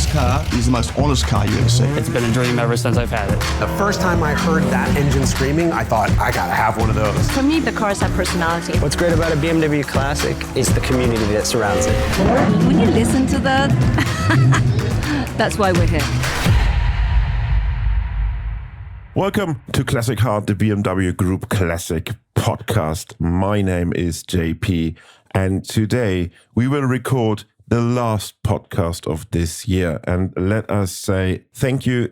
this car is the most honest car you ever see. It's been a dream ever since I've had it. The first time I heard that engine screaming, I thought, I gotta have one of those. For me, the cars have personality. What's great about a BMW Classic is the community that surrounds it. When you listen to that, that's why we're here. Welcome to Classic Heart, the BMW Group Classic podcast. My name is JP, and today we will record the last podcast of this year. And let us say thank you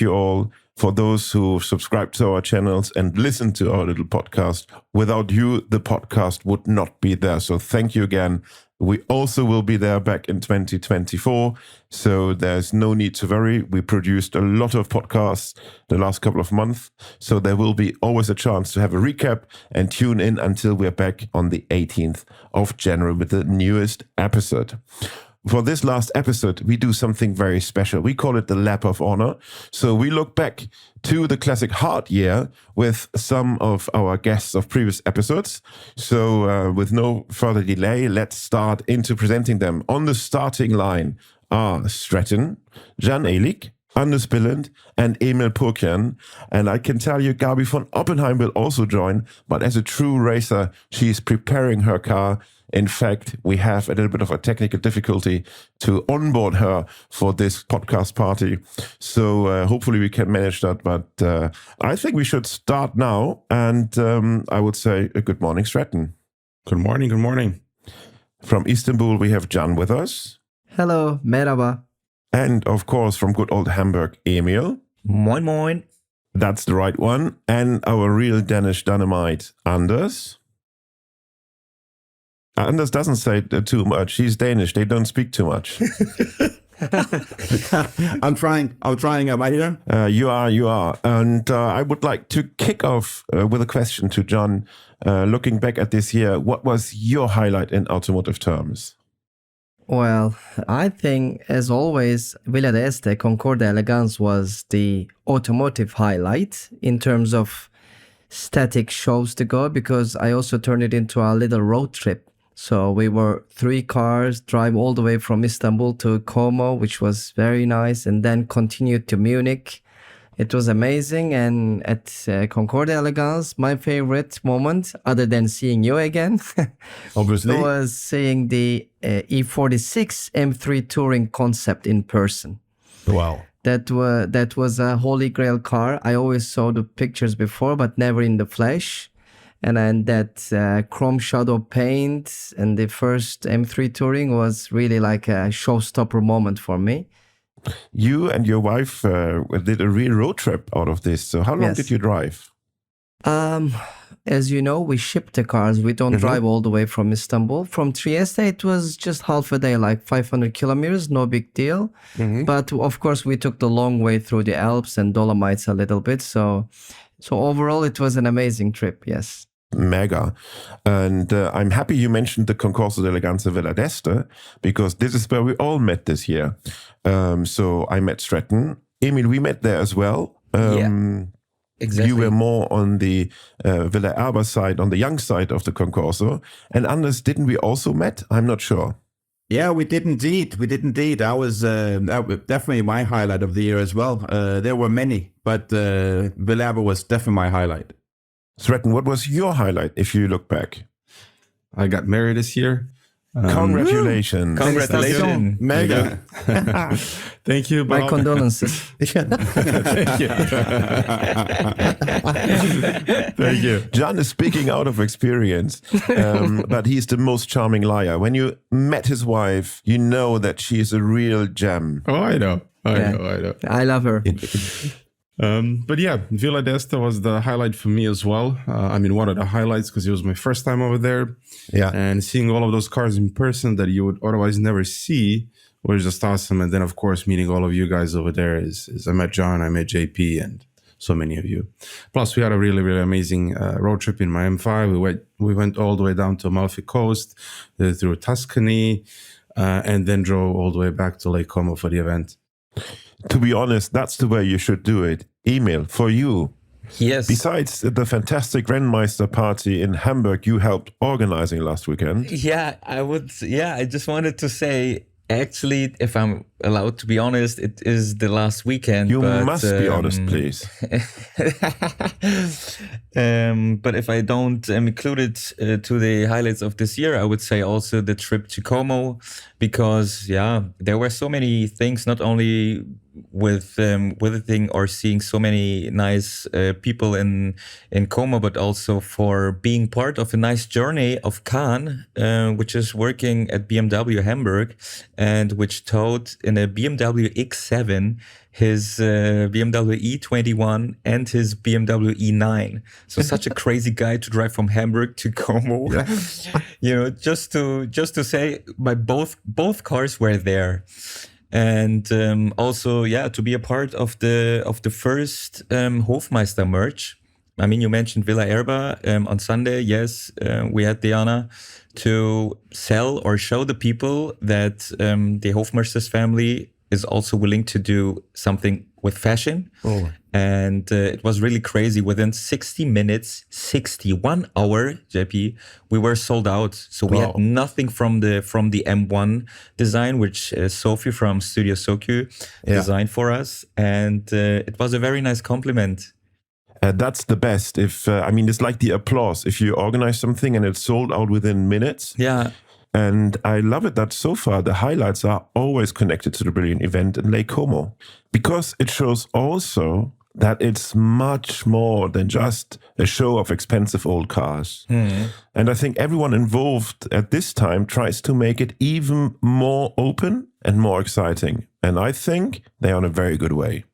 all for those who subscribe to our channels and listen to our little podcast. Without you, the podcast would not be there. So thank you again. We also will be there back in 2024, so there's no need to worry. We produced a lot of podcasts the last couple of months, so there will be always a chance to have a recap and tune in until we're back on the 18th of January with the newest episode. For this last episode, we do something very special. We call it the Lap of Honor. So we look back to the Classic Heart year with some of our guests of previous episodes. So with no further delay, let's start into presenting them. On the starting line are Sreten, Eyilik, Anders Bilidt, and Emil Pourkian. And I can tell you, Gaby von Oppenheim will also join, but as a true racer, she is preparing her car. In fact, we have a little bit of a technical difficulty to onboard her for this podcast party. So hopefully we can manage that. But I think we should start now. And I would say a good morning, Sreten. Good morning, good morning. From Istanbul, we have Can with us. Hello, merhaba. And of course, from good old Hamburg, Emil. Moin, moin. That's the right one. And our real Danish dynamite, Anders. Anders doesn't say too much. He's Danish. They don't speak too much. I'm trying. Am I here? You are. And I would like to kick off with a question to Can. Looking back at this year, what was your highlight in automotive terms? Well, I think, as always, Villa d'Este Concorde Elegance was the automotive highlight in terms of static shows to go, because I also turned it into a little road trip. So we were 3 cars, drive all the way from Istanbul to Como, which was very nice, and then continued to Munich. It was amazing. And at Concorde Elegance, my favorite moment, other than seeing you again, obviously, was seeing the E46 M3 Touring concept in person. Wow. That was a holy grail car. I always saw the pictures before, but never in the flesh. And then that chrome shadow paint and the first M3 Touring was really like a showstopper moment for me. You and your wife did a real road trip out of this. So how long did you drive? As you know, we ship the cars. We don't drive all the way from Istanbul. From Trieste, it was just half a day, like 500 kilometers, no big deal. But of course, we took the long way through the Alps and Dolomites a little bit. So overall, it was an amazing trip, yes. Mega. And I'm happy you mentioned the Concorso d'Eleganza Villa d'Este, because this is where we all met this year. So I met Sreten. Emil, we met there as well. Exactly. You were more on the Villa Erba side, on the young side of the Concorso. And Anders, didn't we also met? I'm not sure. Yeah, we did indeed. That was definitely my highlight of the year as well. There were many, but Villa Erba was definitely my highlight. Sreten, what was your highlight if you look back? I got married this year. Congratulations. Congratulations. Mega. Thank you. My condolences. Thank you. Thank you. Can is speaking out of experience, but he's the most charming liar. When you met his wife, you know that she is a real gem. Oh, I know. I know. I love her. But yeah, Villa d'Este was the highlight for me as well. One of the highlights, because it was my first time over there. Yeah. And seeing all of those cars in person that you would otherwise never see was just awesome. And then, of course, meeting all of you guys over there is I met Can, I met JP, and so many of you. Plus, we had a really, really amazing road trip in my M5. We went all the way down to Amalfi Coast, through Tuscany, and then drove all the way back to Lake Como for the event. To be honest, that's the way you should do it. Emil, for you. Yes. Besides the fantastic Rennmeister party in Hamburg you helped organizing last weekend. Yeah, I just wanted to say actually, if I'm allowed to be honest, it is the last weekend. You but, must be honest, please. But if I don't include it to the highlights of this year, I would say also the trip to Como, because there were so many things, not only with visiting or seeing so many nice people in Como, but also for being part of a nice journey of Khan, which is working at BMW Hamburg, and which towed in a BMW X7 his BMW E21 and his BMW E9. So such a crazy guy to drive from Hamburg to Como. Just to say, both cars were there. And also, to be a part of the first Hofmeister merch. I mean, you mentioned Villa Erba on Sunday. Yes, we had the honor to sell or show the people that the Hofmeisters family is also willing to do something with fashion. And it was really crazy. Within 60 minutes, 61 hour, JP, we were sold out. So we had nothing from the M1 design, which Sophie from Studio Sokyu designed for us. And it was a very nice compliment. That's the best. It's like the applause. If you organize something and it's sold out within minutes. Yeah. And I love it that so far the highlights are always connected to the brilliant event in Lake Como, because it shows also that it's much more than just a show of expensive old cars. And I think everyone involved at this time tries to make it even more open and more exciting. And I think they're on a very good way.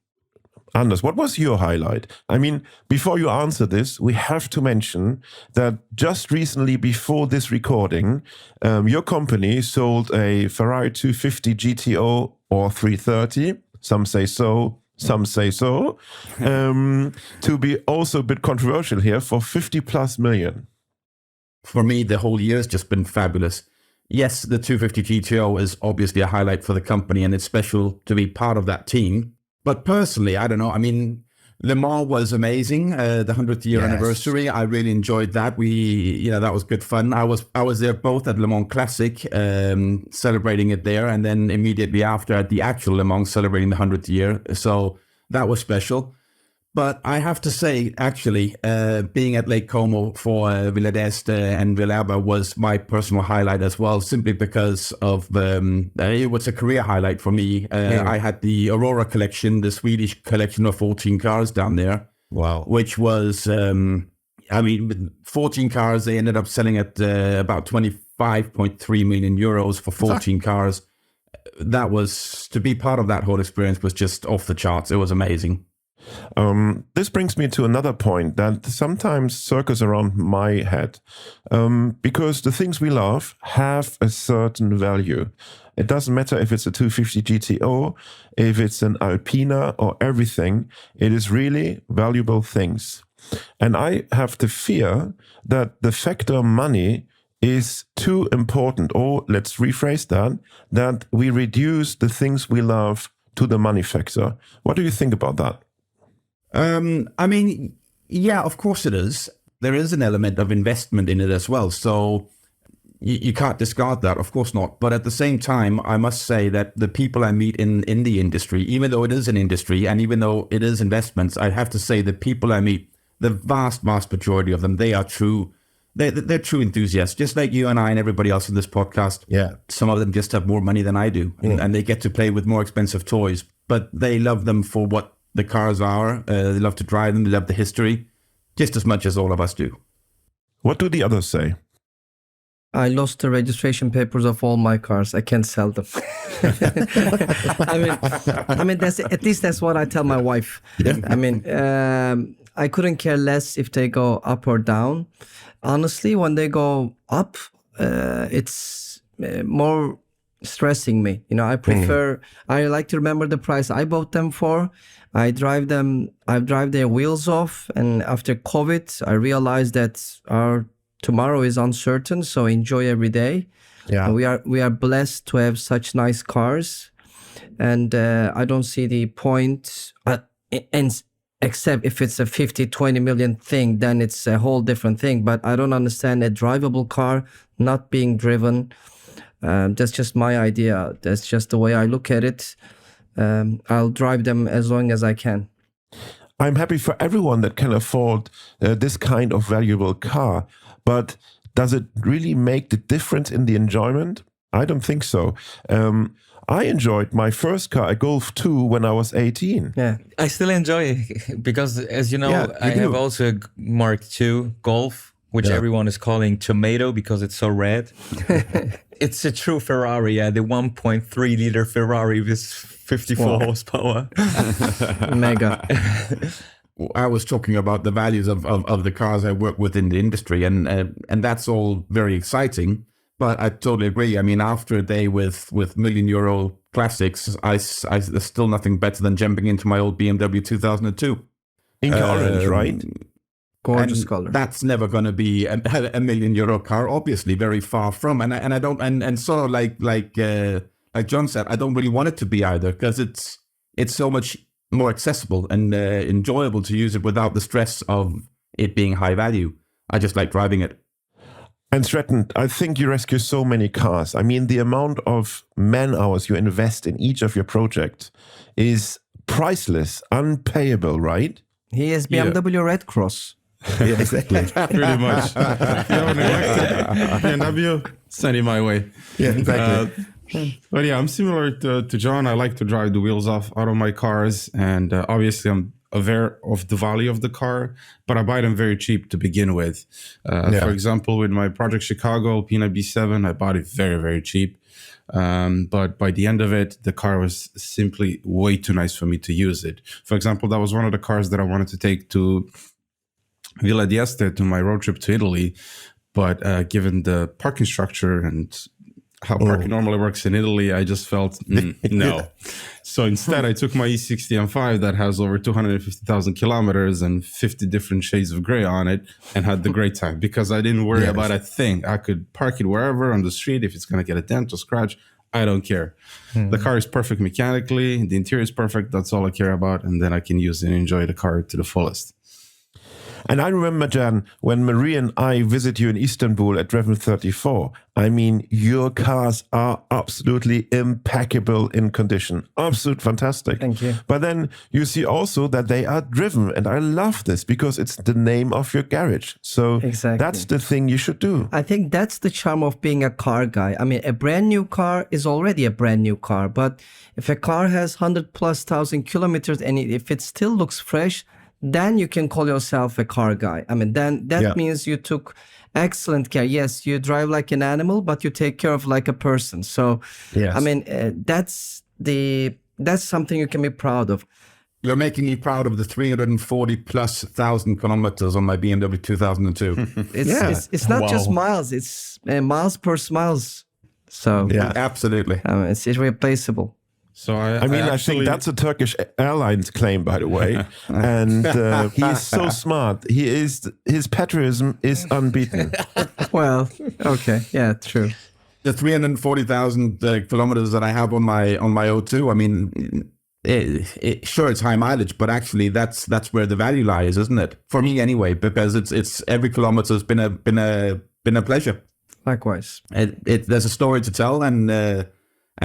Anders, what was your highlight? I mean, before you answer this, we have to mention that just recently before this recording, your company sold a Ferrari 250 GTO or 330. Some say so, some say so. To be also a bit controversial here, for 50 plus million. For me, the whole year has just been fabulous. Yes, the 250 GTO is obviously a highlight for the company, and it's special to be part of that team. But personally, I don't know. I mean, Le Mans was amazing. The 100th year anniversary. I really enjoyed that. That was good fun. I was there both at Le Mans Classic, celebrating it there, and then immediately after at the actual Le Mans celebrating the 100th year. So that was special. But I have to say, actually, being at Lake Como for Villa d'Este and Villa Erba was my personal highlight as well, simply because of it was a career highlight for me. I had the Aurora collection, the Swedish collection of 14 cars down there. Wow. Which was, 14 cars, they ended up selling at about 25.3 million euros for 14 cars. That was, to be part of that whole experience was just off the charts. It was amazing. This brings me to another point that sometimes circles around my head, because the things we love have a certain value. It doesn't matter if it's a 250 GTO, if it's an Alpina or everything. It is really valuable things. And I have the fear that the factor money is too important, or let's rephrase that we reduce the things we love to the money factor. What do you think about that? Of course it is. There is an element of investment in it as well. So you can't discard that, of course not. But at the same time, I must say that the people I meet in the industry, even though it is an industry and even though it is investments, I have to say the people I meet, the vast majority of them, they are true. They're true enthusiasts, just like you and I and everybody else in this podcast. Yeah. Some of them just have more money than I do, and they get to play with more expensive toys, but they love them for what the cars are. They love to drive them. They love the history just as much as all of us do. What do the others say? I lost the registration papers of all my cars. I can't sell them. That's what I tell my wife. I couldn't care less if they go up or down. Honestly, when they go up, it's more stressing me. I like to remember the price I bought them for. I drive their wheels off, and after COVID, I realized that our tomorrow is uncertain, so enjoy every day. Yeah, we are blessed to have such nice cars, and I don't see the point. Except if it's a 50-20 million thing, then it's a whole different thing. But I don't understand a drivable car not being driven. That's just my idea. That's just the way I look at it. I'll drive them as long as I can. I'm happy for everyone that can afford this kind of valuable car, but does it really make the difference in the enjoyment? I don't think so. I enjoyed my first car, a Golf 2, when I was 18. Yeah. I still enjoy it because, as you know, Yeah, I you have do. also a Mark II Golf, which everyone is calling tomato because it's so red. It's a true Ferrari, yeah, the 1.3 liter Ferrari with 54 horsepower. Mega. I was talking about the values of the cars I work with in the industry, and that's all very exciting. But I totally agree. I mean, after a day with €1 million classics, there's still nothing better than jumping into my old BMW 2002. In orange, right? Gorgeous And color. That's never going to be a €1 million car, obviously, very far from. And I don't, and sort of like John said, I don't really want it to be either, because it's so much more accessible and enjoyable to use it without the stress of it being high value. I just like driving it. And Sreten, I think you rescue so many cars. I mean, the amount of man hours you invest in each of your projects is priceless, unpayable, right? He is BMW Red Cross. Yeah, exactly. Pretty much. If you have an electric BMW, send it my way. Yeah, exactly. But yeah, I'm similar to John. I like to drive the wheels out of my cars, and obviously I'm aware of the value of the car, but I buy them very cheap to begin with. For example, with my Project Chicago P9 B7, I bought it very, very cheap. But by the end of it, the car was simply way too nice for me to use it. For example, that was one of the cars that I wanted to take to Villa d'Este to my road trip to Italy. But given the parking structure and how parking normally works in Italy, I just felt, no. So instead, I took my E60 M5 that has over 250,000 kilometers and 50 different shades of gray on it, and had the great time because I didn't worry about a thing. I could park it wherever on the street. If it's going to get a dent or scratch, I don't care. The car is perfect mechanically. The interior is perfect. That's all I care about. And then I can use and enjoy the car to the fullest. And I remember, Jan, when Marie and I visit you in Istanbul at Driven 34, I mean, your cars are absolutely impeccable in condition. Absolute fantastic. Thank you. But then you see also that they are driven. And I love this because it's the name of your garage. So Exactly. that's the thing you should do. I think that's the charm of being a car guy. I mean, a brand new car is already a brand new car. But if a car has 100,000+ kilometers and if it still looks fresh, then you can call yourself a car guy. I mean, then that means you took excellent care. Yes, you drive like an animal, but you take care of like a person. So, I mean, that's something you can be proud of. You're making me proud of the 340,000+ kilometers on my BMW 2002. It's not just miles; it's miles per miles. So Absolutely. it's irreplaceable. So I think that's a Turkish Airlines claim, by the way. And he is so smart. His patriotism is unbeaten. Well, okay, yeah, true. The 340,000 kilometers that I have on my O2, I mean, sure, it's high mileage, but actually that's where the value lies, isn't it? For me, anyway, because it's every kilometer has been a pleasure. Likewise, there's a story to tell, and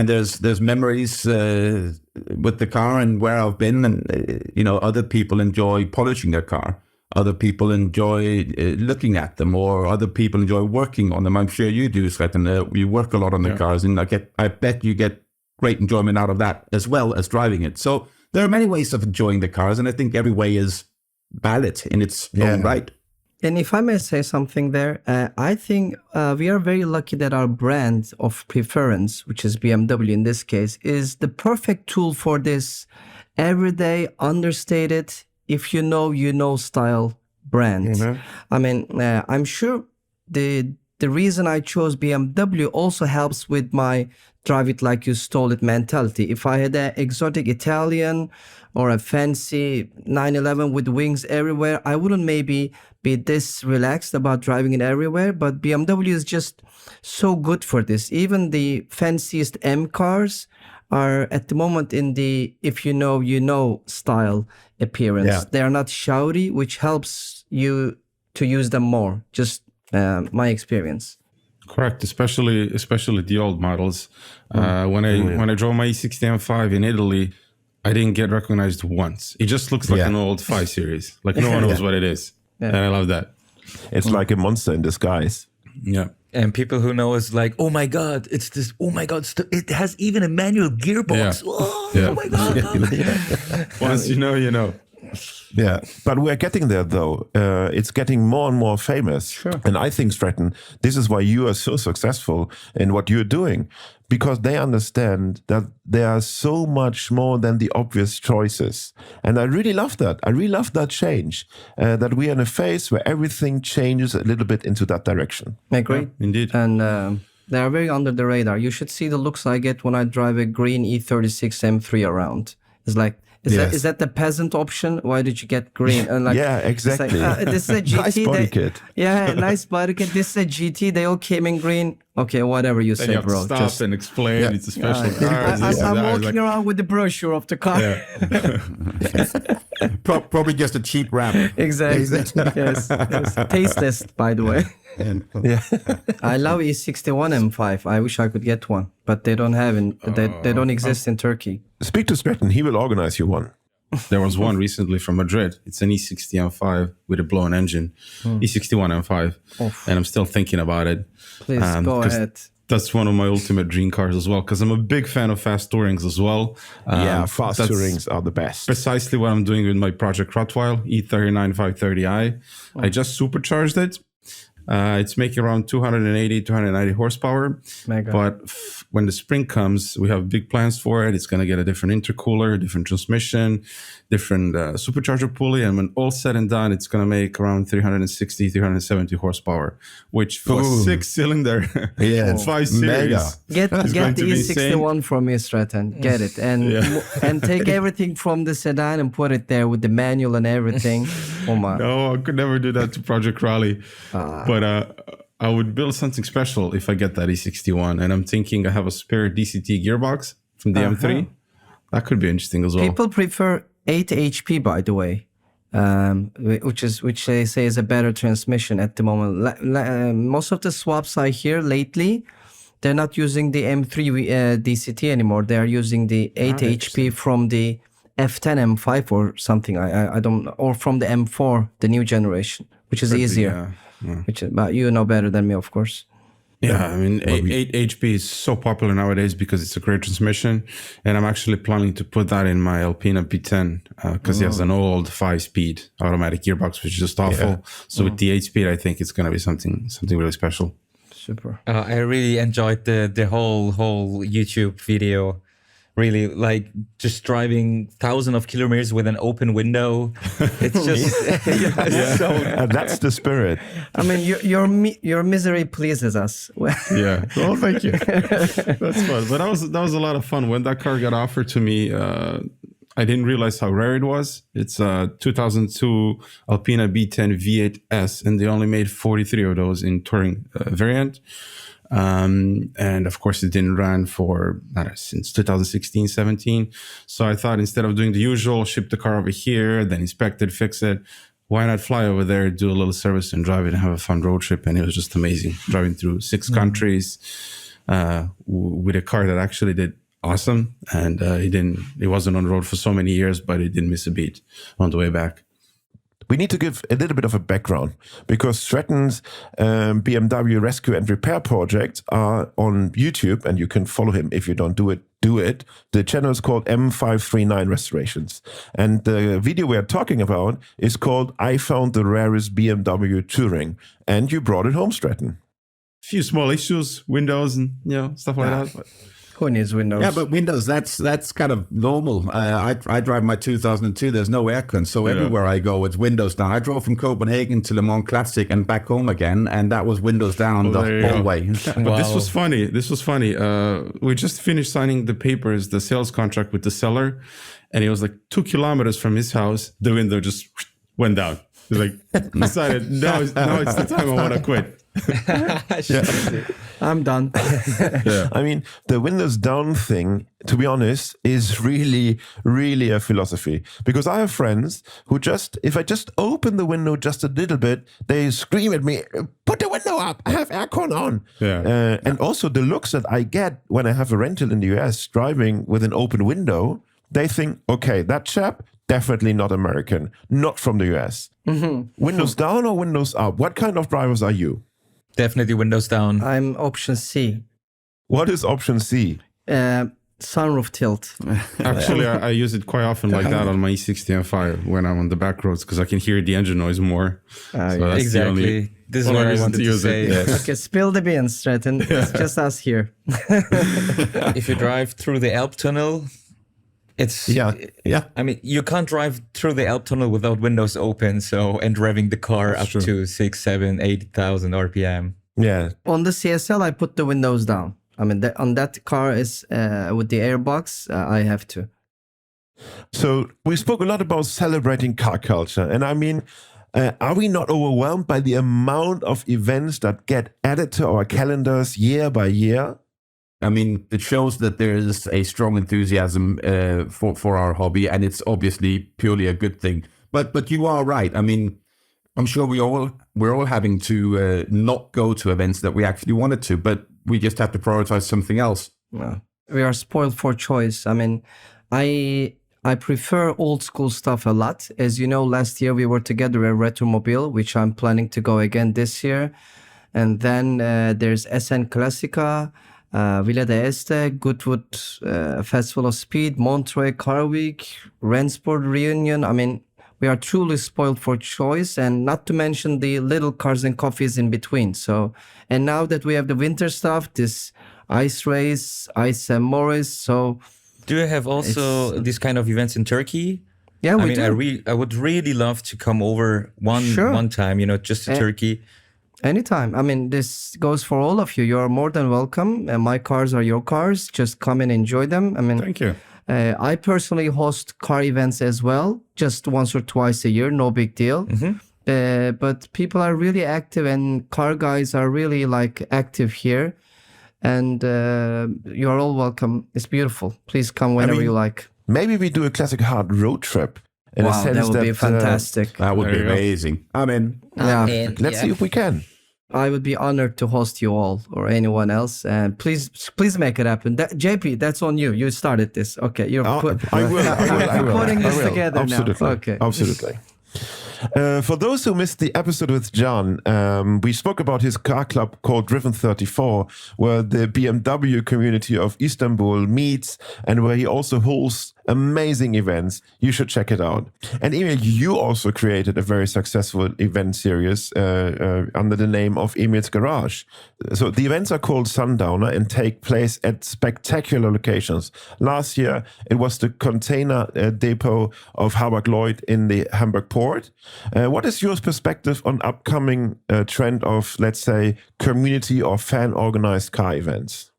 there's memories with the car and where I've been, and other people enjoy polishing their car. Other people enjoy looking at them, or other people enjoy working on them. I'm sure you do, Sreten. You work a lot on the cars, and I bet you get great enjoyment out of that as well as driving it. So there are many ways of enjoying the cars, and I think every way is valid in its own right. And if I may say something there, I think we are very lucky that our brand of preference, which is BMW in this case, is the perfect tool for this everyday, understated, if you know style brand. Mm-hmm. I mean, I'm sure the reason I chose BMW also helps with my drive it like you stole it mentality. If I had an exotic Italian or a fancy 911 with wings everywhere, I wouldn't maybe be this relaxed about driving it everywhere. But BMW is just so good for this. Even the fanciest M cars are at the moment in the if you know style appearance. Yeah. They are not shouty, which helps you to use them more. Just my experience. Correct, especially the old models. When I drove my E60 M5 in Italy, I didn't get recognized once. It just looks like an old 5 Series. Like no one knows what it is. And I love that. It's like a monster in disguise. Yeah. And people who know is like, oh my God, it's this, oh my God, it has even a manual gearbox. Oh my God. Once you know, you know. Yeah, but we're getting there though. It's getting more and more famous. Sure. And I think, Sreten, this is why you are so successful in what you're doing, because they understand that there are so much more than the obvious choices. And I really love that. I really love that change, that we are in a phase where everything changes a little bit into that direction. I agree. Yeah, indeed. And they are very under the radar. You should see the looks I get when I drive a green E36 M3 around. It's like, is that the peasant option? Why did you get green? And like, Yeah, exactly. Like, this is a GT. Nice body kit. Yeah, nice body kit. This is a GT. They all came in green. Okay, whatever you Then say, you have bro. to stop and explain it's a special car. I'm walking around with the brochure of the car. Probably just a cheap wrap. Exactly. yes. Taste test, by the way. Yeah. I love E61 M5. I wish I could get one, but they don't have they don't exist in Turkey. Speak to Sreten. He will organize you one. There was one recently from Madrid. It's an E60 M5 with a blown engine. E61 M5. And I'm still thinking about it. Please go ahead. That's one of my ultimate dream cars as well, because I'm a big fan of fast tourings as well. Fast that's tourings are the best. Precisely what I'm doing with my Project Rottweil E39 530i. I just supercharged it. It's making around 290 horsepower. Mega. But when the spring comes, we have big plans for it. It's going to get a different intercooler, different transmission, different supercharger pulley. And when all said and done, it's going to make around 370 horsepower, which for a 6-cylinder 5 Series. Get the E61 insane. from me, Sreten. Get it. And take everything from the sedan and put it there with the manual and everything. Oh my. No, I could never do that to Project Rally. But I would build something special if I get that E61. And I'm thinking I have a spare DCT gearbox from the M3. That could be interesting as well. People prefer 8 HP, by the way, which they say is a better transmission at the moment. Most of the swaps I hear lately, they're not using the M3 DCT anymore. They are using the 8 HP from the F10 M5 or something. I don't, or from the M4, the new generation, which is easier. But you know better than me, of course. Yeah, I mean, 8 HP is so popular nowadays because it's a great transmission. And I'm actually planning to put that in my Alpina B10 because it has an old 5-speed automatic gearbox, which is just awful. Yeah. So with the 8-speed, I think it's going to be something really special. Super. I really enjoyed the whole YouTube video. Really, like just driving thousands of kilometers with an open window. It's just So that's the spirit. I mean, your misery pleases us. Yeah. Well, thank you. That's fun. But that was a lot of fun. When that car got offered to me, I didn't realize how rare it was. It's a 2002 Alpina B10 V8S, and they only made 43 of those in touring variant. And of course, it didn't run for since 2016, 17. So I thought instead of doing the usual, ship the car over here, then inspect it, fix it, why not fly over there, do a little service and drive it and have a fun road trip? And it was just amazing. Driving through 6 countries with a car that actually did awesome. And it wasn't on the road for so many years, but it didn't miss a beat on the way back. We need to give a little bit of a background because Sreten's BMW rescue and repair projects are on YouTube, and you can follow him. If you don't do it. The channel is called M539 Restorations. And the video we are talking about is called I Found the Rarest BMW Touring. And you brought it home, Sreten. A few small issues, windows and stuff like that. But who needs windows? Yeah, but windows, that's kind of normal. I drive my 2002, there's no aircon, so everywhere I go, it's windows down. I drove from Copenhagen to Le Mans Classic and back home again, and that was windows down the whole way. But this was funny. We just finished signing the papers, the sales contract with the seller, and it was like 2 kilometers from his house. The window just went down. He's like, decided, now it's the time I want to quit. I'm done. I mean, the windows down thing, to be honest, is really, really a philosophy. Because I have friends who if I just open the window just a little bit, they scream at me, put the window up, I have aircon on. And also the looks that I get when I have a rental in the US driving with an open window, they think, okay, that chap, definitely not American, not from the US. Windows down or windows up? What kind of drivers are you? Definitely windows down. I'm option C. What is option C? Sunroof tilt. Actually, I use it quite often like that on my E60 M5 when I'm on the back roads because I can hear the engine noise more. That's exactly. This is what I wanted to say. Okay, spill the beans, Sreten. It's just us here. If you drive through the Alp tunnel, it's I mean, you can't drive through the Alp tunnel without windows open, and revving the car up to 6, 7, 8,000 RPM. Yeah. On the CSL, I put the windows down. I mean, on that car is with the airbox, I have to. So we spoke a lot about celebrating car culture, and I mean, are we not overwhelmed by the amount of events that get added to our calendars year by year? I mean, it shows that there is a strong enthusiasm for our hobby, and it's obviously purely a good thing. But you are right. I mean, I'm sure we're all having to not go to events that we actually wanted to, but we just have to prioritize something else. Well, we are spoiled for choice. I mean, I prefer old school stuff a lot. As you know, last year we were together at Retromobile, which I'm planning to go again this year. And then there's SN Classica, Villa d'Este, Goodwood Festival of Speed, Montreux Car Week, Rensport Reunion. I mean, we are truly spoiled for choice, and not to mention the little cars and coffees in between. So, and now that we have the winter stuff, this ice race, Ice and Morris. So, do you have also these kind of events in Turkey? Yeah, we do. I would really love to come over one time, just to Turkey. Anytime. I mean, this goes for all of you. You are more than welcome. And my cars are your cars. Just come and enjoy them. I mean, thank you. I personally host car events as well, just once or twice a year, no big deal. But people are really active, and car guys are really active here. And you're all welcome. It's beautiful. Please come whenever you like. Maybe we do a classic hard road trip. In a sense that would be fantastic. That would be amazing. I'm in. Let's see if we can. I would be honored to host you all or anyone else. And please make it happen. JP, that's on you. You started this. Okay. I will. Putting this together Absolutely. now. Okay. Absolutely. For those who missed the episode with John, we spoke about his car club called Driven 34, where the BMW community of Istanbul meets and where he also hosts amazing events. You should check it out. And Emil, you also created a very successful event series under the name of Emil's Garage. So the events are called Sundowner and take place at spectacular locations. Last year, it was the container depot of Hapag-Lloyd in the Hamburg port. What is your perspective on upcoming trend of, let's say, community or fan-organized car events?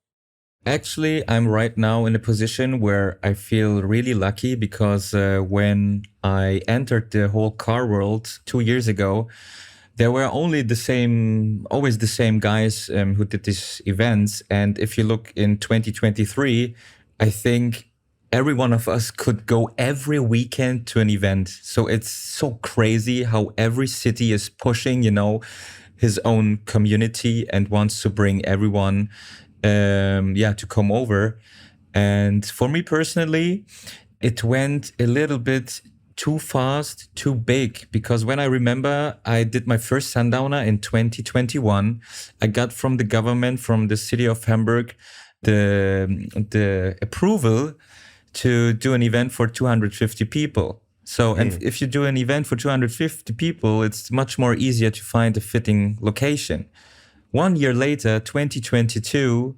Actually, I'm right now in a position where I feel really lucky because when I entered the whole car world 2 years ago, there were always the same guys who did these events. And if you look in 2023, I think every one of us could go every weekend to an event. So it's so crazy how every city is pushing, his own community and wants to bring everyone to come over. And for me personally, it went a little bit too fast, too big, because when I remember I did my first Sundowner in 2021, I got from the government, from the city of Hamburg, the approval to do an event for 250 people. So, and if you do an event for 250 people, it's much more easier to find a fitting location. 1 year later, 2022,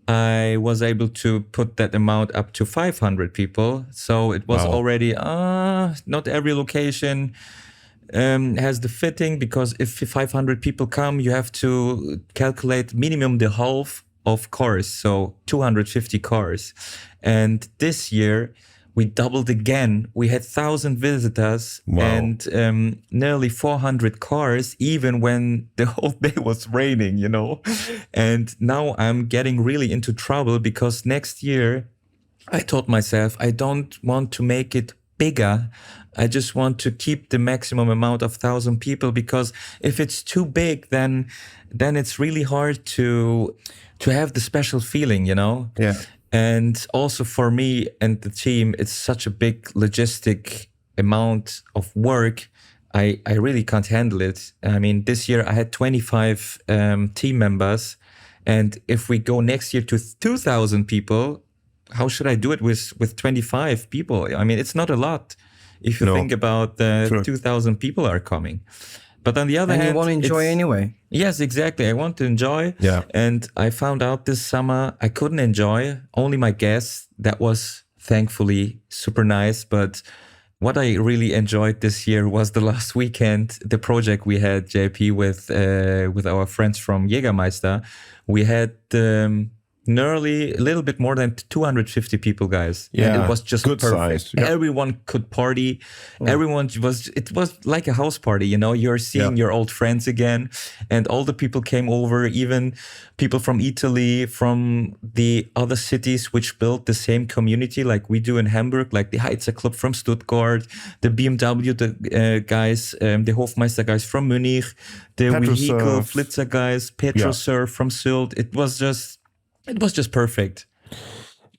I was able to put that amount up to 500 people. So it was already, not every location has the fitting, because if 500 people come, you have to calculate minimum the half of cars, so 250 cars. And this year, we doubled again. We had 1,000 visitors and nearly 400 cars, even when the whole day was raining, you know. And now I'm getting really into trouble because next year I told myself I don't want to make it bigger. I just want to keep the maximum amount of 1,000 people, because if it's too big, then it's really hard to have the special feeling, you know? Yeah. And also for me and the team, it's such a big logistic amount of work. I really can't handle it. I mean, this year I had 25 team members. And if we go next year to 2,000 people, how should I do it with 25 people? I mean, it's not a lot if you think about 2,000 people are coming. But on the other hand, you want to enjoy anyway. Yes, exactly. I want to enjoy. Yeah. And I found out this summer I couldn't enjoy. Only my guests. That was thankfully super nice. But what I really enjoyed this year was the last weekend, the project we had, JP, with our friends from Jägermeister. We had nearly a little bit more than 250 people, guys. Yeah, and it was just good perfect. size. Yeah. Everyone could party. It was like a house party, you know. You're seeing your old friends again, and all the people came over, even people from Italy, from the other cities which built the same community like we do in Hamburg, like the Heizer Club from Stuttgart, the BMW guys, the Hofmeister guys from Munich, the Vehicle Flitzer guys, Petrosurf from Sylt. It was just perfect.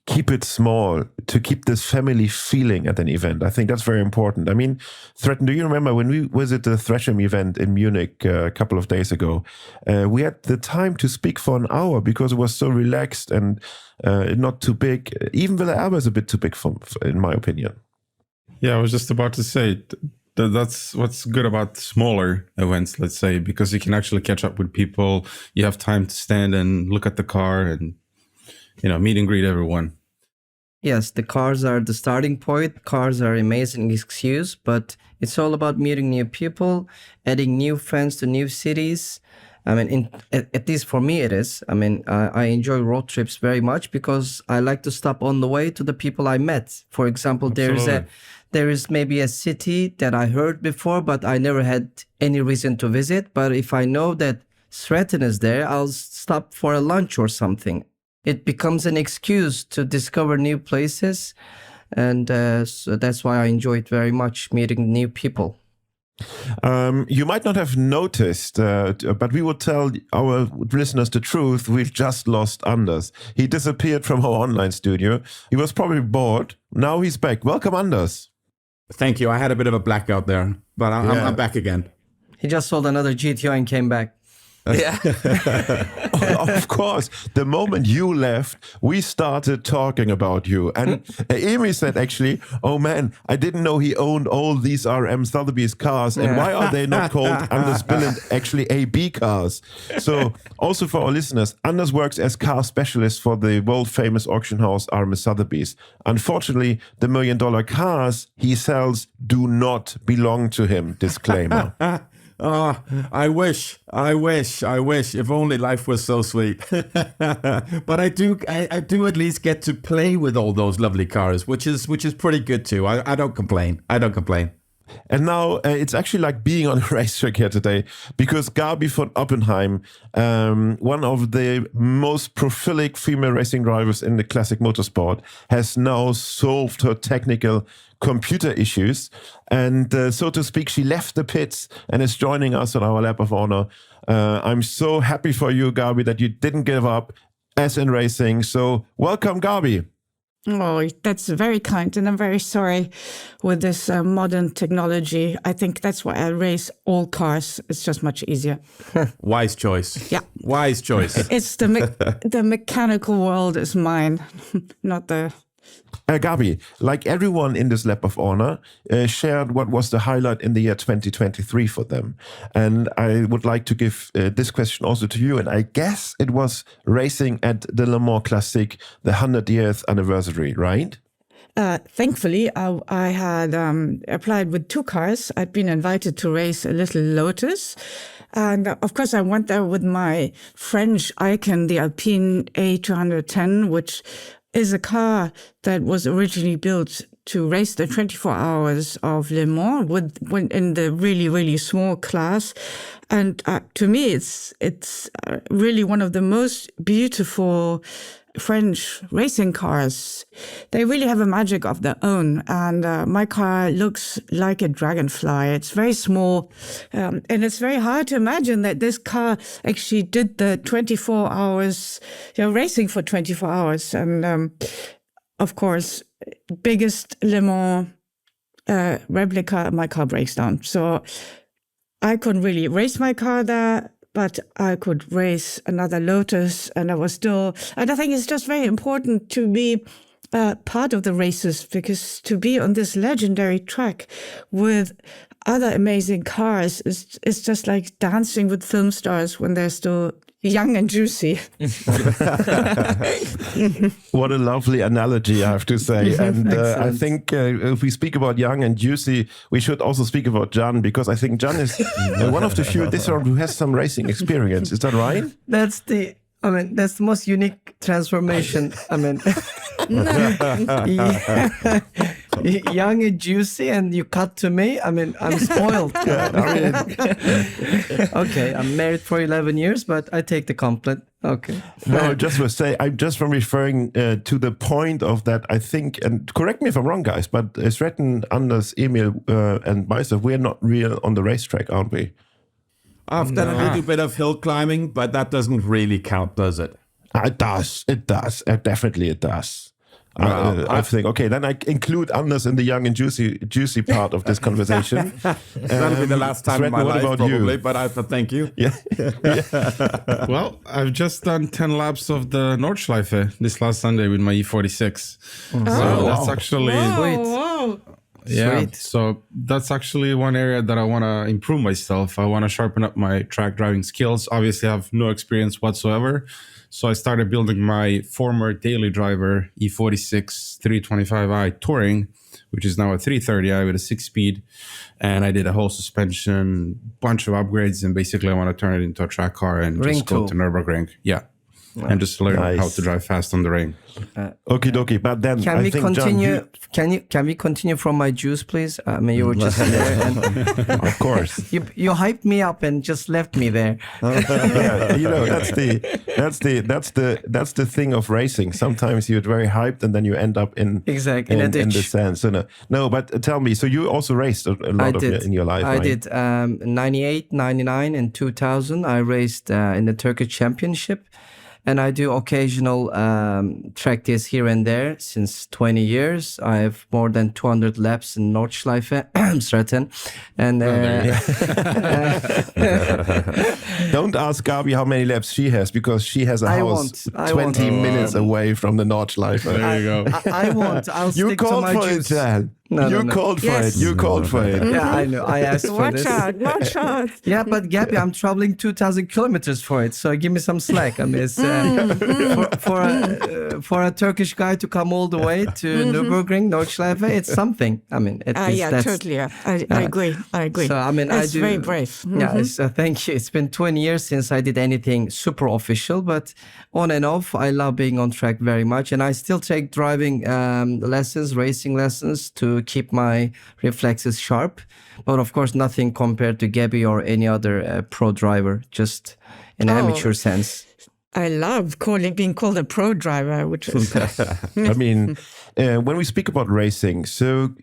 Keep it small to keep this family feeling at an event. I think that's very important. I mean, Sreten, do you remember when we visited the Thresham event in Munich a couple of days ago? We had the time to speak for an hour because it was so relaxed and not too big. Even Villa Erbe is a bit too big, in my opinion. Yeah, I was just about to say that's what's good about smaller events, let's say, because you can actually catch up with people. You have time to stand and look at the car and, you know, meet and greet everyone. Yes, the cars are the starting point. Cars are amazing excuse, but it's all about meeting new people, adding new friends to new cities. I mean, at least for me it is. I mean, I enjoy road trips very much because I like to stop on the way to the people I met. For example, there is maybe a city that I heard before, but I never had any reason to visit. But if I know that Sreten is there, I'll stop for a lunch or something. It becomes an excuse to discover new places. And so that's why I enjoy it very much, meeting new people. You might not have noticed, but we will tell our listeners the truth. We've just lost Anders. He disappeared from our online studio. He was probably bored. Now he's back. Welcome, Anders. Thank you. I had a bit of a blackout there, but I'm back again. He just sold another GTO and came back. Yeah. Of course. The moment you left, we started talking about you. And Emil said, actually, oh man, I didn't know he owned all these RM Sotheby's cars. And why are they not called Anders Bilidt, actually AB cars? So also for our listeners, Anders works as car specialist for the world famous auction house RM Sotheby's. Unfortunately, the $1 million cars he sells do not belong to him. Disclaimer. Oh, I wish. If only life was so sweet. But I do at least get to play with all those lovely cars, which is pretty good too. I don't complain. And now it's actually like being on a racetrack here today, because Gaby von Oppenheim, one of the most prolific female racing drivers in the classic motorsport, has now solved her technical computer issues. And so to speak, she left the pits and is joining us on our lap of honor. I'm so happy for you, Gaby, that you didn't give up as in racing. So welcome, Gaby. Oh, that's very kind. And I'm very sorry with this modern technology. I think that's why I race all cars. It's just much easier. Wise choice. Yeah. Wise choice. It's the mechanical world is mine, not the... Gaby, like everyone in this lap of honor, shared what was the highlight in the year 2023 for them. And I would like to give this question also to you. And I guess it was racing at the Le Mans Classic, the 100th anniversary, right? Thankfully, I had applied with 2 cars. I'd been invited to race a little Lotus. And of course, I went there with my French icon, the Alpine A210, which is a car that was originally built to race the 24 hours of Le Mans in the really, really small class. And to me, it's really one of the most beautiful French racing cars. They really have a magic of their own. And my car looks like a dragonfly. It's very small. And it's very hard to imagine that this car actually did the 24 hours, racing for 24 hours. And of course, biggest Le Mans replica, my car breaks down. So I couldn't really race my car there, but I could race another Lotus, and and I think it's just very important to be part of the races, because to be on this legendary track with other amazing cars is just like dancing with film stars when they're still young and juicy. What a lovely analogy, I have to say. And I think if we speak about young and juicy, we should also speak about Jan, because I think Jan is one of the few this round who has some racing experience. Is that right? That's the most unique transformation. Young and juicy, and you cut to me. I'm spoiled. Okay, I'm married for 11 years, but I take the compliment. Okay. No, just to say, I'm just from referring to the point of that. I think, and correct me if I'm wrong, guys, but Sreten, Anders, Emil, and myself, we're not real on the racetrack, aren't we? I've done a little bit of hill climbing, but that doesn't really count, does it? It does. Definitely it does. I think, okay, then I include Anders in the young and juicy part of this conversation. That'll be the last time in my life, probably, but I thank you. Yeah. Well, I've just done 10 laps of the Nordschleife this last Sunday with my E46. So that's actually... Wow. Yeah, Sweet. so that's actually one area that I want to improve myself. I want to sharpen up my track driving skills. Obviously, I have no experience whatsoever. So I started building my former daily driver E46 325i Touring, which is now a 330i with a 6-speed. And I did a whole suspension, bunch of upgrades, and basically I want to turn it into a track car and Ring just go tool. to Nürburgring. Yeah. And just learn how to drive fast on the ring. Okie dokie, but then Can I we think continue? Jan, Can we continue from my juice, please? You were just there, and of course. you hyped me up and just left me there. Yeah, that's the thing of racing. Sometimes you're very hyped and then you end up in the sand. So no, but tell me. So you also raced a lot in your life, I right? did. 98, 99, and 2000. I raced in the Turkish Championship. And I do occasional track days here and there since 20 years. I have more than 200 laps in Nordschleife, Sreten. And don't ask Gaby how many laps she has, because she has a house 20 minutes away from the Nordschleife. There you go. I won't. I'll You stick to called my for juice. it, Jan. No. Called for it. You called for it. Yeah, I know. I asked for this. Watch out. Yeah, but Gaby, I'm traveling 2,000 kilometers for it, so give me some slack. I mean, it's, for a Turkish guy to come all the way to Nürburgring, Nordschleife, it's something. I mean, at least yeah, that's... totally. I agree. So, I mean, That's very brave. Yeah, thank you. It's been 20 years since I did anything super official, but on and off, I love being on track very much. And I still take driving lessons, racing lessons to keep my reflexes sharp. But of course, nothing compared to Gaby or any other pro driver, just in amateur sense. I love being called a pro driver, which is... I mean, when we speak about racing, so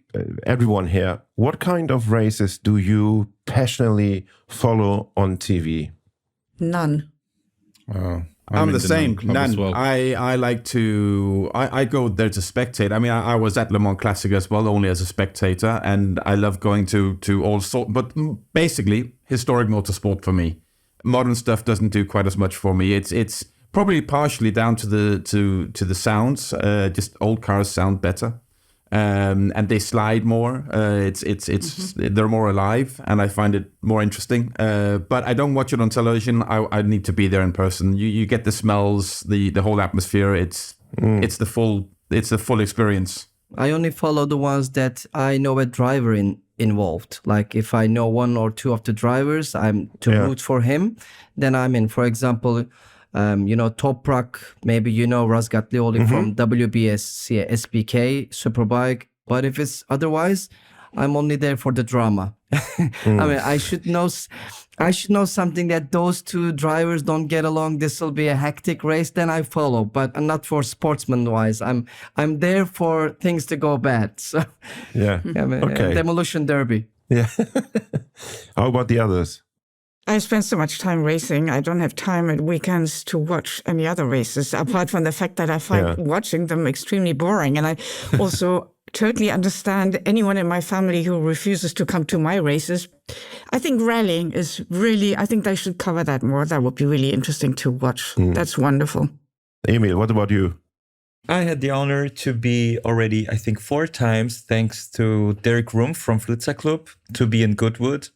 everyone here, what kind of races do you passionately follow on TV? None. I'm the same. None. Well. I like to. I go there to spectate. I mean, I was at Le Mans Classic as well, only as a spectator, and I love going to all sorts. But basically, historic motorsport for me. Modern stuff doesn't do quite as much for me. It's probably partially down to the sounds. Just old cars sound better, and they slide more. They're more alive, and I find it more interesting. But I don't watch it on television. I need to be there in person. You get the smells, the whole atmosphere. It's the full experience. I only follow the ones that I know a driver involved. Like if I know one or two of the drivers, I'm to root for him. Then I'm in. For example, Toprak, maybe Razgat Leoli from WBS, SBK, Superbike. But if it's otherwise, I'm only there for the drama. I mean, I should know something that those two drivers don't get along. This will be a hectic race. Then I follow, but not for sportsman-wise. I'm there for things to go bad. So Yeah. I mean, Okay. demolition derby. Yeah. How about the others? I spend so much time racing. I don't have time at weekends to watch any other races, apart from the fact that I find watching them extremely boring. And I also totally understand anyone in my family who refuses to come to my races. I think rallying is really, I think they should cover that more. That would be really interesting to watch. That's wonderful. Emil, what about you? I had the honor to be already, I think, 4 times, thanks to Derek Room from Flitzer Club, to be in Goodwood.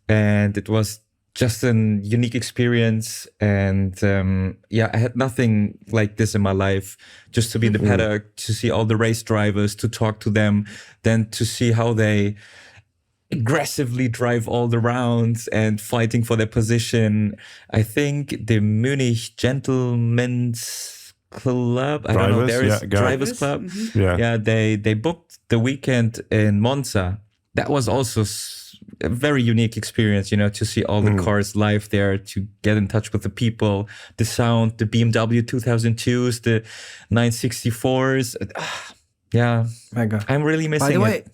And it was just an unique experience. And I had nothing like this in my life. Just to be in the paddock, to see all the race drivers, to talk to them, then to see how they aggressively drive all the rounds and fighting for their position. I think the Munich Gentlemen's Club, I don't know, there is Drivers Club. Yeah, they booked the weekend in Monza. That was also a very unique experience, to see all the cars live there, to get in touch with the people, the sound, the BMW 2002s, the 964s. Yeah, My God. I'm really missing By the way, it.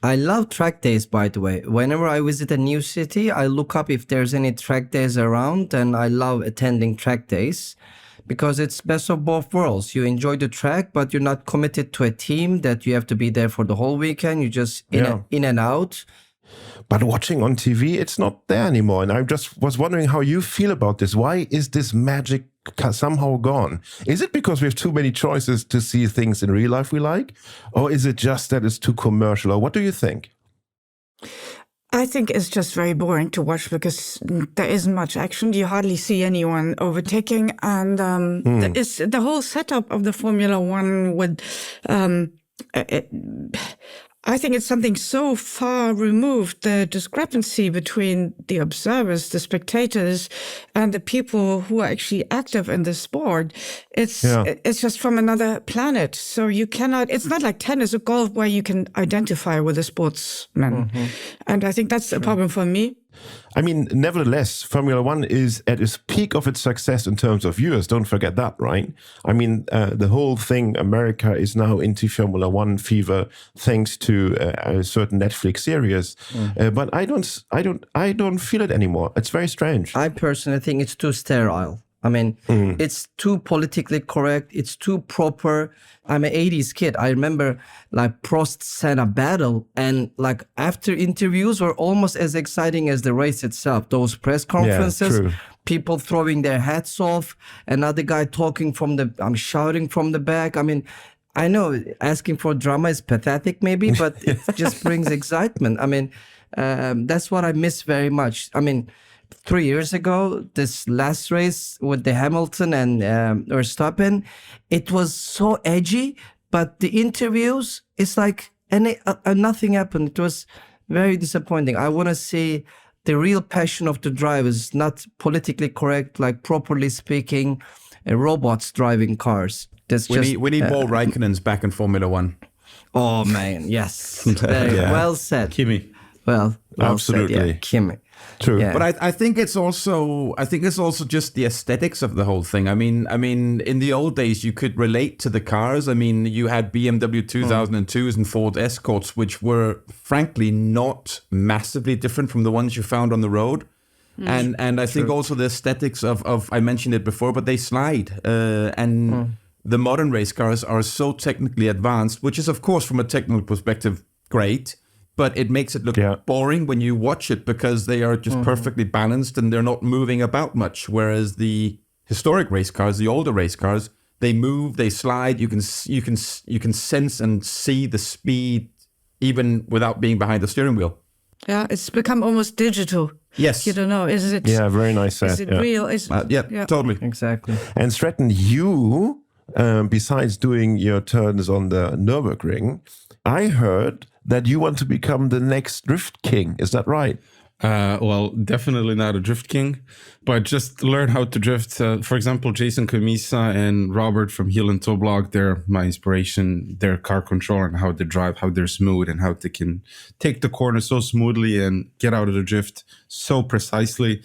I love track days, by the way. Whenever I visit a new city, I look up if there's any track days around, and I love attending track days because it's best of both worlds. You enjoy the track, but you're not committed to a team that you have to be there for the whole weekend. You just in and out. But watching on TV, it's not there anymore. And I just was wondering how you feel about this. Why is this magic somehow gone? Is it because we have too many choices to see things in real life we like? Or is it just that it's too commercial? Or what do you think? I think it's just very boring to watch because there isn't much action. You hardly see anyone overtaking. And it's the whole setup of the Formula One with... I think it's something so far removed, the discrepancy between the observers, the spectators, and the people who are actually active in the sport. It's just from another planet. So you cannot, it's not like tennis or golf where you can identify with a sportsman. And I think that's a problem for me. I mean, nevertheless, Formula One is at its peak of its success in terms of viewers. Don't forget that, right? I mean, the whole thing, America is now into Formula One fever thanks to a certain Netflix series. But I don't feel it anymore. It's very strange. I personally think it's too sterile. I mean, it's too politically correct. It's too proper. I'm an 80s kid. I remember like Prost-Senna battle, and like after interviews were almost as exciting as the race itself. Those press conferences, people throwing their hats off, another guy talking shouting from the back. I mean, I know asking for drama is pathetic maybe, but it just brings excitement. I mean, that's what I miss very much. I mean, 3 years ago, this last race with the Hamilton and Verstappen, it was so edgy, but the interviews, it's like nothing happened. It was very disappointing. I want to see the real passion of the drivers, not politically correct, like properly speaking, robots driving cars. We need more Raikkonens back in Formula One. Oh man, yes, very well said, Kimi. Well absolutely said, Kimi. True. Yeah. But I think it's also just the aesthetics of the whole thing. I mean, in the old days, you could relate to the cars. I mean, you had BMW 2002s and Ford Escorts, which were frankly not massively different from the ones you found on the road. And I think also the aesthetics of I mentioned it before, but they slide. The modern race cars are so technically advanced, which is, of course, from a technical perspective, great. But it makes it look boring when you watch it because they are just perfectly balanced and they're not moving about much. Whereas the historic race cars, the older race cars, they move, they slide. You can sense and see the speed even without being behind the steering wheel. Yeah, it's become almost digital. Yes. You don't know, is it? Yeah, very nice set. Is it real? Totally. Exactly. And Sreten, you, besides doing your turns on the Nürburgring, I heard that you want to become the next drift king. Is that right? Well, definitely not a drift king, but just learn how to drift. For example, Jason Camisa and Robert from Heel and Toe Blog, they're my inspiration. Their car control and how they drive, how they're smooth and how they can take the corner so smoothly and get out of the drift so precisely.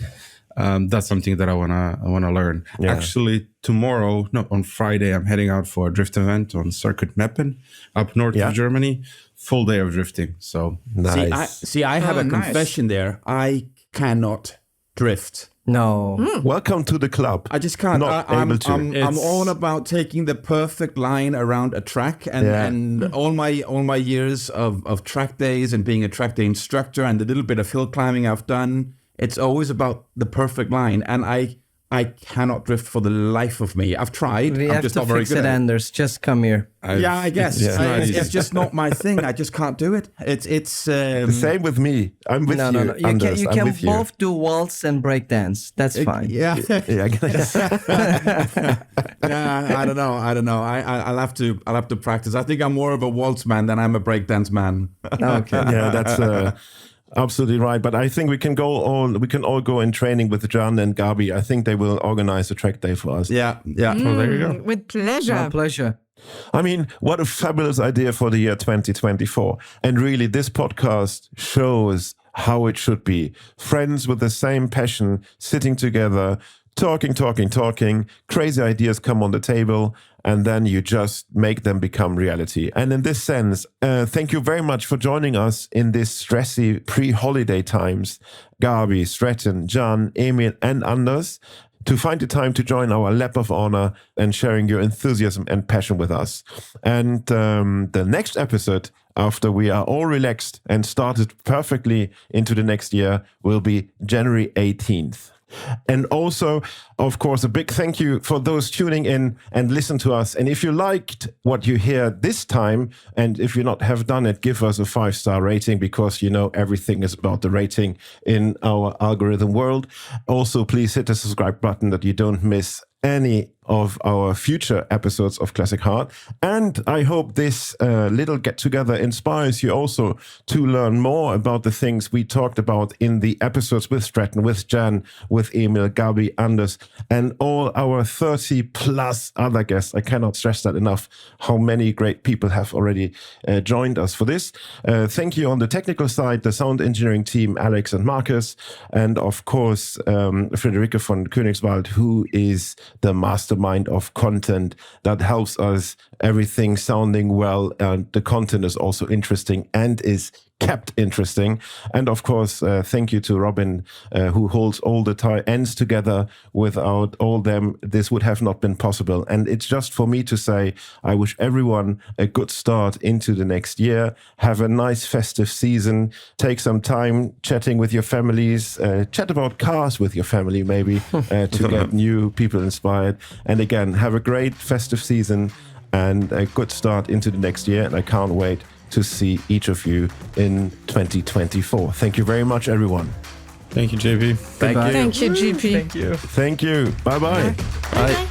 That's something that I wanna learn. Yeah. Actually, on Friday, I'm heading out for a drift event on Circuit Meppen up north of Germany. Full day of drifting. So nice. I have a nice. confession there. I cannot drift. No. Welcome to the club. I just can't. Not able to. I'm all about taking the perfect line around a track, and all my years of track days and being a track day instructor and the little bit of hill climbing I've done, it's always about the perfect line, and I cannot drift for the life of me. I've tried. We I'm have just to not very fix good it, at it. Anders. Just come here. I guess Yeah. it's just not my thing. I just can't do it. It's The same with me. I'm with No. you, Anders. You I'm can with you. both do waltz and break dance. That's fine. yeah. Yeah, I guess. Yeah, I don't know. I'll have to practice. I think I'm more of a waltz man than I'm a breakdance man. Okay. Yeah, that's absolutely right. But I think we can all go in training with John and Gaby. I think they will organize a track day for us. Yeah. well, there you go. With pleasure. My pleasure. I mean, what a fabulous idea for the year 2024. And really, this podcast shows how it should be. Friends with the same passion, sitting together, talking. Crazy ideas come on the table, and then you just make them become reality. And in this sense, thank you very much for joining us in this stressy pre-holiday times. Gaby, Sreten, John, Emil, and Anders, to find the time to join our lap of honor and sharing your enthusiasm and passion with us. And the next episode, after we are all relaxed and started perfectly into the next year, will be January 18th. And also, of course, a big thank you for those tuning in and listen to us. And if you liked what you hear this time, and if you not have done it, give us a 5-star rating, because everything is about the rating in our algorithm world. Also, please hit the subscribe button that you don't miss any of our future episodes of Classic Hard. And I hope this little get-together inspires you also to learn more about the things we talked about in the episodes with Sreten, with Jan, with Emil, Gaby, Anders, and all our 30 plus other guests. I cannot stress that enough, how many great people have already joined us for this. Thank you on the technical side, the sound engineering team, Alex and Marcus, and of course, Friederike von Königswald, who is the mastermind of content that helps us everything sounding well, and the content is also interesting and is kept interesting. And of course, thank you to Robin, who holds all the ends together. Without all them, this would have not been possible. And it's just for me to say, I wish everyone a good start into the next year. Have a nice festive season. Take some time chatting with your families. Chat about cars with your family, maybe, to get new people inspired. And again, have a great festive season and a good start into the next year. And I can't wait to see each of you in 2024. Thank you very much, everyone. Thank you, JP. Thank you. Thank you, GP. Thank you. Bye-bye. Bye.